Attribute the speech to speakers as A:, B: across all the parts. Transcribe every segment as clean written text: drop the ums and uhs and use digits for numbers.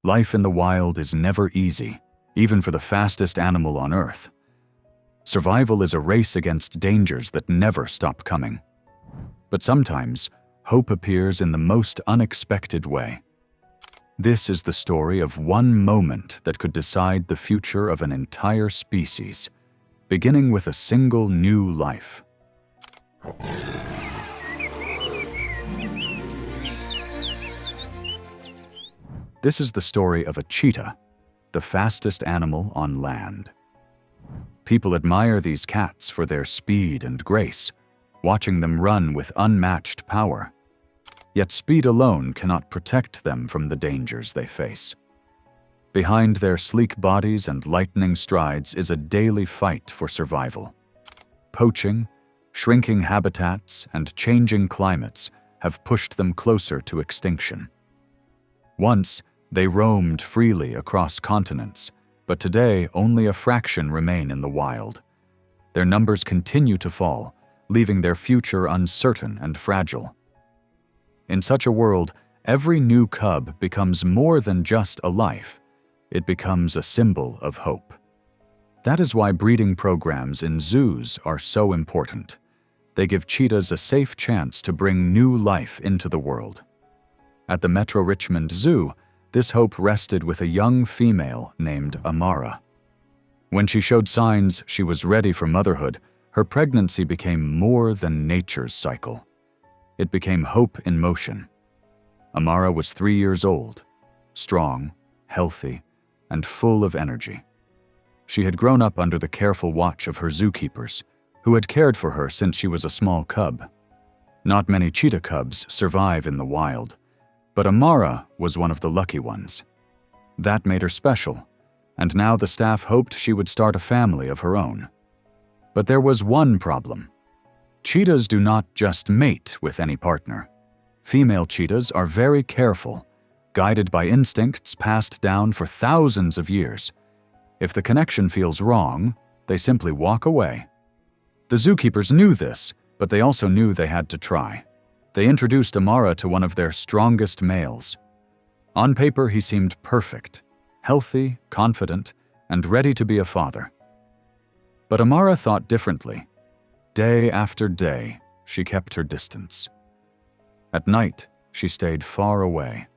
A: Life in the wild is never easy, even for the fastest animal on Earth. Survival is a race against dangers that never stop coming. But sometimes, hope appears in the most unexpected way. This is the story of one moment that could decide the future of an entire species, beginning with a single new life. This is the story of a cheetah, the fastest animal on land. People admire these cats for their speed and grace, watching them run with unmatched power. Yet speed alone cannot protect them from the dangers they face. Behind their sleek bodies and lightning strides is a daily fight for survival. Poaching, shrinking habitats, and changing climates have pushed them closer to extinction. Once, they roamed freely across continents, but today only a fraction remain in the wild. Their numbers continue to fall, leaving their future uncertain and fragile. In such a world, every new cub becomes more than just a life. It becomes a symbol of hope. That is why breeding programs in zoos are so important. They give cheetahs a safe chance to bring new life into the world. At the Metro Richmond Zoo, this hope rested with a young female named Amara. When she showed signs she was ready for motherhood, her pregnancy became more than nature's cycle. It became hope in motion. Amara was 3 years old, strong, healthy, and full of energy. She had grown up under the careful watch of her zookeepers, who had cared for her since she was a small cub. Not many cheetah cubs survive in the wild, but Amara was one of the lucky ones. That made her special, and now the staff hoped she would start a family of her own. But there was one problem. Cheetahs do not just mate with any partner. Female cheetahs are very careful, guided by instincts passed down for thousands of years. If the connection feels wrong, they simply walk away. The zookeepers knew this, but they also knew they had to try. They introduced Amara to one of their strongest males. On paper, he seemed perfect, healthy, confident, and ready to be a father. But Amara thought differently. Day after day, she kept her distance. At night, she stayed far away.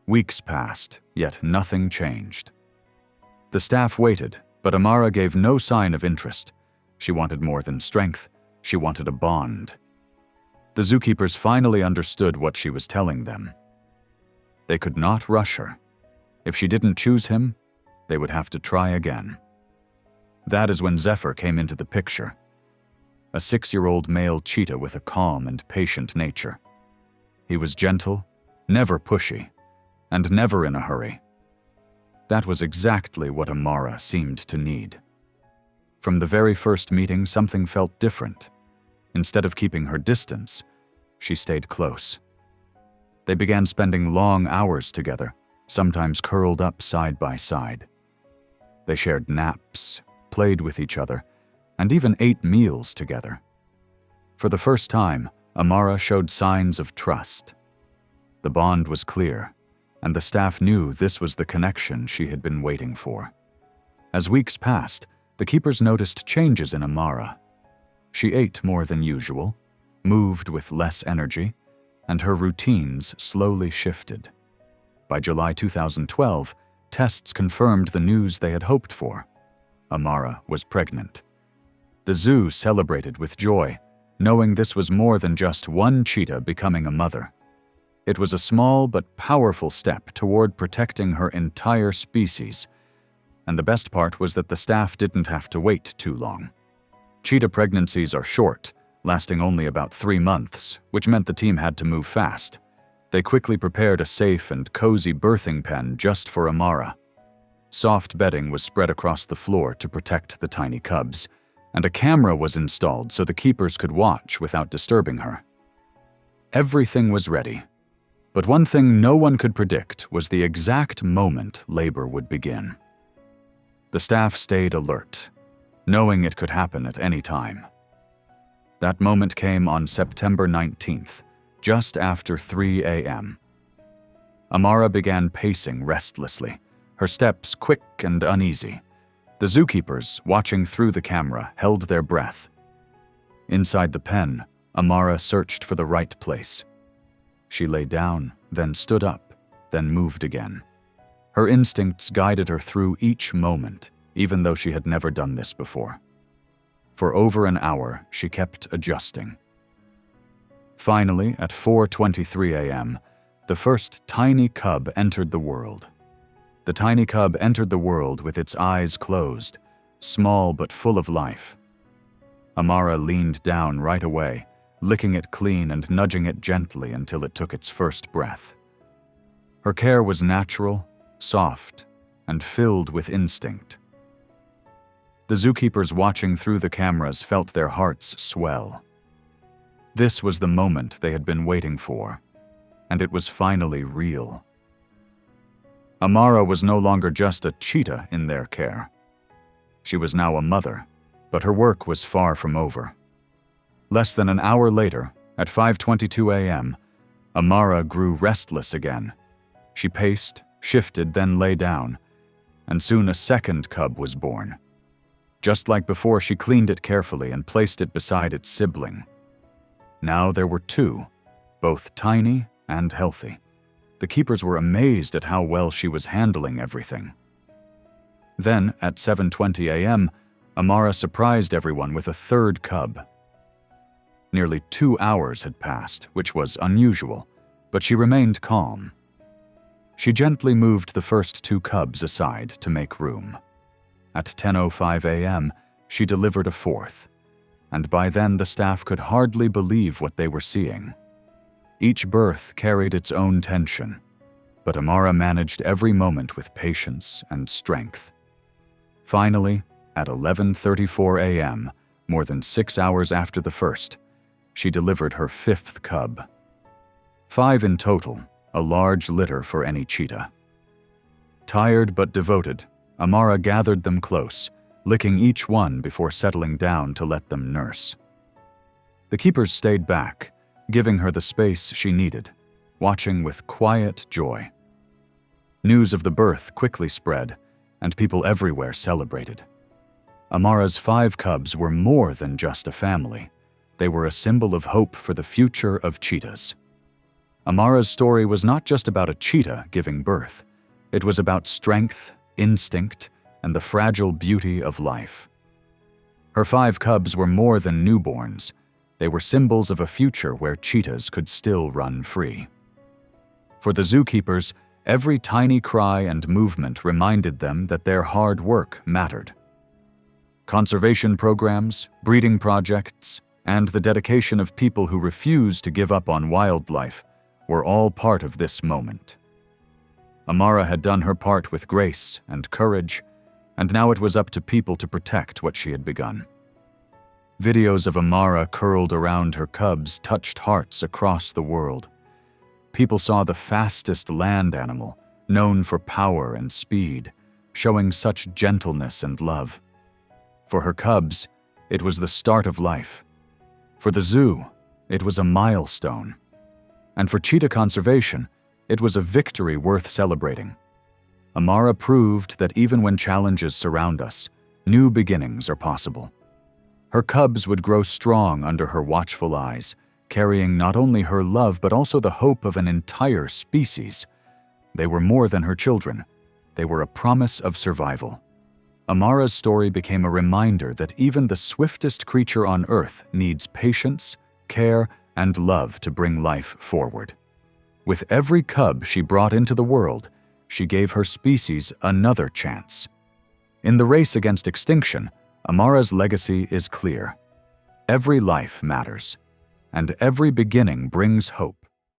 A: Weeks passed, yet nothing changed. The staff waited, but Amara gave no sign of interest. She wanted more than strength. She wanted a bond. The zookeepers finally understood what she was telling them. They could not rush her. If she didn't choose him, they would have to try again. That is when Zephyr came into the picture. A 6-year-old male cheetah with a calm and patient nature. He was gentle, never pushy, and never in a hurry. That was exactly what Amara seemed to need. From the very first meeting, something felt different. Instead of keeping her distance, she stayed close. They began spending long hours together, sometimes curled up side by side. They shared naps, played with each other, and even ate meals together. For the first time, Amara showed signs of trust. The bond was clear, and the staff knew this was the connection she had been waiting for. As weeks passed, the keepers noticed changes in Amara. She ate more than usual, moved with less energy, and her routines slowly shifted. By July 2012, tests confirmed the news they had hoped for. Amara was pregnant. The zoo celebrated with joy, knowing this was more than just one cheetah becoming a mother. It was a small but powerful step toward protecting her entire species. And the best part was that the staff didn't have to wait too long. Cheetah pregnancies are short, lasting only about 3 months, which meant the team had to move fast. They quickly prepared a safe and cozy birthing pen just for Amara. Soft bedding was spread across the floor to protect the tiny cubs, and a camera was installed so the keepers could watch without disturbing her. Everything was ready. But one thing no one could predict was the exact moment labor would begin. The staff stayed alert, knowing it could happen at any time. That moment came on September 19th, just after 3 a.m. Amara began pacing restlessly, her steps quick and uneasy. The zookeepers, watching through the camera, held their breath. Inside the pen, Amara searched for the right place. She lay down, then stood up, then moved again. Her instincts guided her through each moment, even though she had never done this before. For over an hour, she kept adjusting. Finally, at 4:23 a.m., the first tiny cub entered the world. The tiny cub entered the world with its eyes closed, small but full of life. Amara leaned down right away, licking it clean and nudging it gently until it took its first breath. Her care was natural, soft, and filled with instinct. The zookeepers watching through the cameras felt their hearts swell. This was the moment they had been waiting for, and it was finally real. Amara was no longer just a cheetah in their care. She was now a mother, but her work was far from over. Less than an hour later, at 5:22 a.m., Amara grew restless again. She paced, shifted, then lay down, and soon a second cub was born. Just like before, she cleaned it carefully and placed it beside its sibling. Now there were two, both tiny and healthy. The keepers were amazed at how well she was handling everything. Then, at 7:20 a.m., Amara surprised everyone with a third cub. Nearly 2 hours had passed, which was unusual, but she remained calm. She gently moved the first two cubs aside to make room. At 10:05 a.m., she delivered a fourth, and by then the staff could hardly believe what they were seeing. Each birth carried its own tension, but Amara managed every moment with patience and strength. Finally, at 11:34 a.m., more than 6 hours after the first, she delivered her fifth cub. 5 in total, a large litter for any cheetah. Tired but devoted, Amara gathered them close, licking each one before settling down to let them nurse. The keepers stayed back, giving her the space she needed, watching with quiet joy. News of the birth quickly spread, and people everywhere celebrated. Amara's 5 cubs were more than just a family. They were a symbol of hope for the future of cheetahs. Amara's story was not just about a cheetah giving birth. It was about strength, instinct, and the fragile beauty of life. Her 5 cubs were more than newborns. They were symbols of a future where cheetahs could still run free. For the zookeepers, every tiny cry and movement reminded them that their hard work mattered. Conservation programs, breeding projects, and the dedication of people who refuse to give up on wildlife were all part of this moment. Amara had done her part with grace and courage, and now it was up to people to protect what she had begun. Videos of Amara curled around her cubs touched hearts across the world. People saw the fastest land animal, known for power and speed, showing such gentleness and love. For her cubs, it was the start of life. For the zoo, it was a milestone. And for cheetah conservation, it was a victory worth celebrating. Amara proved that even when challenges surround us, new beginnings are possible. Her cubs would grow strong under her watchful eyes, carrying not only her love but also the hope of an entire species. They were more than her children. They were a promise of survival. Amara's story became a reminder that even the swiftest creature on Earth needs patience, care, and love to bring life forward. With every cub she brought into the world, she gave her species another chance. In the race against extinction, Amara's legacy is clear. Every life matters, and every beginning brings hope.